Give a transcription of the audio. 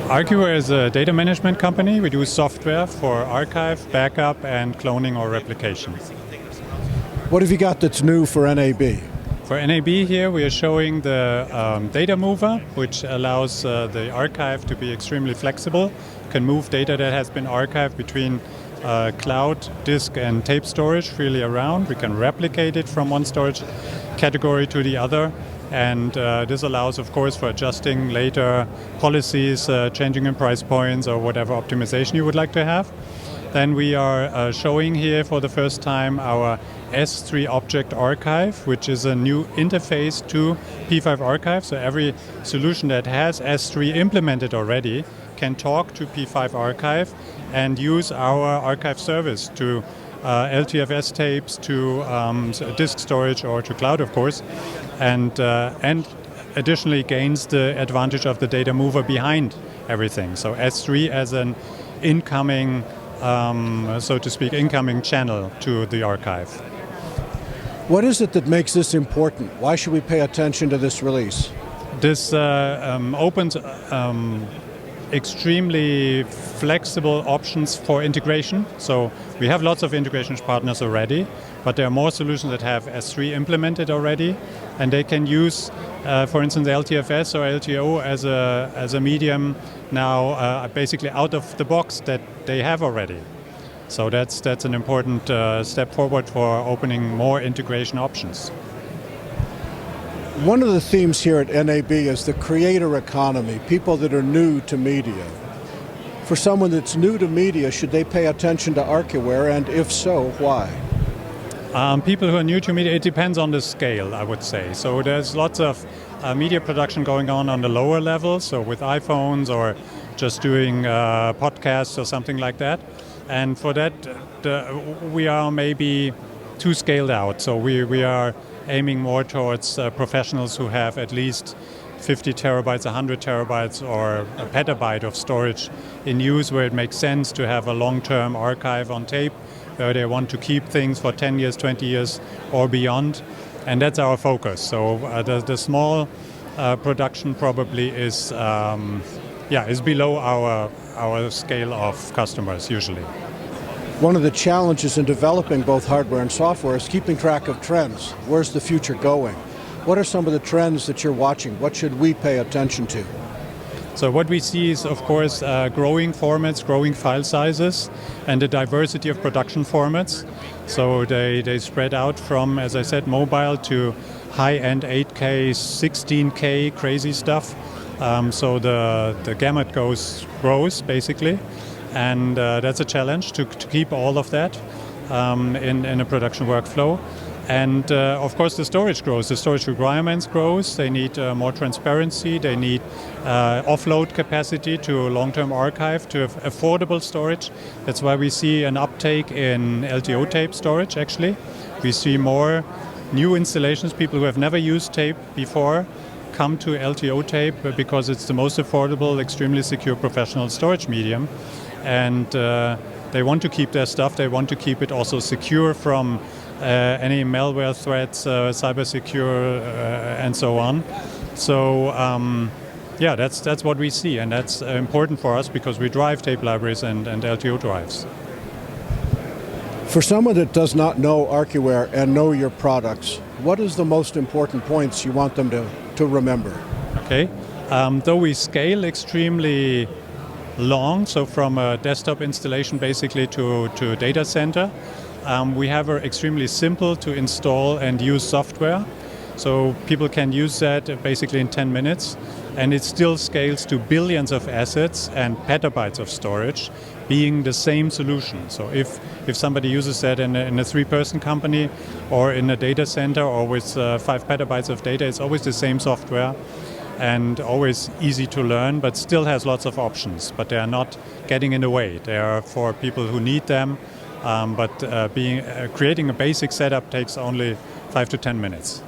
Archiware is a data management company. We do software for archive, backup, and cloning or replication. What have you got that's new for NAB? For NAB here, we are showing the data mover, which allows the archive to be extremely flexible. Can move data that has been archived between cloud, disk, and tape storage freely around. We can replicate it from one storage category to the other. And this allows, of course, for adjusting later policies, changing in price points, or whatever optimization you would like to have. Then we are showing here for the first time our S3 Object Archive, which is a new interface to P5 Archive. So every solution that has S3 implemented already can talk to P5 Archive and use our archive service to LTFS tapes, to disk storage, or to cloud, of course, and additionally gains the advantage of the data mover behind everything. So S3 as an incoming, so to speak, incoming channel to the archive. What is it that makes this important? Why should we pay attention to this release? This opens extremely flexible options for integration. So we have lots of integration partners already, but there are more solutions that have S3 implemented already, and they can use, for instance, LTFS or LTO as a medium now, basically out of the box that they have already. So that's an important step forward for opening more integration options. One of the themes here at NAB is the creator economy, people that are new to media. For someone that's new to media, should they pay attention to Archiware, and if so, why? People who are new to media, it depends on the scale, I would say. So there's lots of media production going on the lower level, so with iPhones or just doing podcasts or something like that. And for that, we are maybe too scaled out. So we are aiming more towards professionals who have at least 50 terabytes, 100 terabytes, or a petabyte of storage in use, where it makes sense to have a long-term archive on tape, where they want to keep things for 10 years, 20 years, or beyond. And that's our focus. So the small production probably is below our scale of customers usually. One of the challenges in developing both hardware and software is keeping track of trends. Where's the future going? What are some of the trends that you're watching? What should we pay attention to? So what we see is, of course, growing formats, growing file sizes, and the diversity of production formats. So they spread out from, as I said, mobile to high-end 8K, 16K, crazy stuff. So the gamut grows, basically. And that's a challenge to keep all of that in a production workflow. And of course the storage grows, the storage requirements grows, they need more transparency, they need offload capacity to long-term archive, to have affordable storage. That's why we see an uptake in LTO tape storage actually. We see more new installations, people who have never used tape before come to LTO tape because it's the most affordable, extremely secure professional storage medium. And they want to keep their stuff, they want to keep it also secure from any malware threats, cyber secure, and so on. So that's what we see, and that's important for us because we drive tape libraries and LTO drives. For someone that does not know Archiware and know your products, what is the most important points you want them to remember? Okay, though we scale extremely long, so from a desktop installation basically to a data center, we have an extremely simple to install and use software. So people can use that basically in 10 minutes, and it still scales to billions of assets and petabytes of storage, being the same solution. So if somebody uses that in a 3-person company or in a data center or with 5 petabytes of data, it's always the same software and always easy to learn, but still has lots of options, but they are not getting in the way. They are for people who need them, but creating a basic setup takes only 5 to 10 minutes.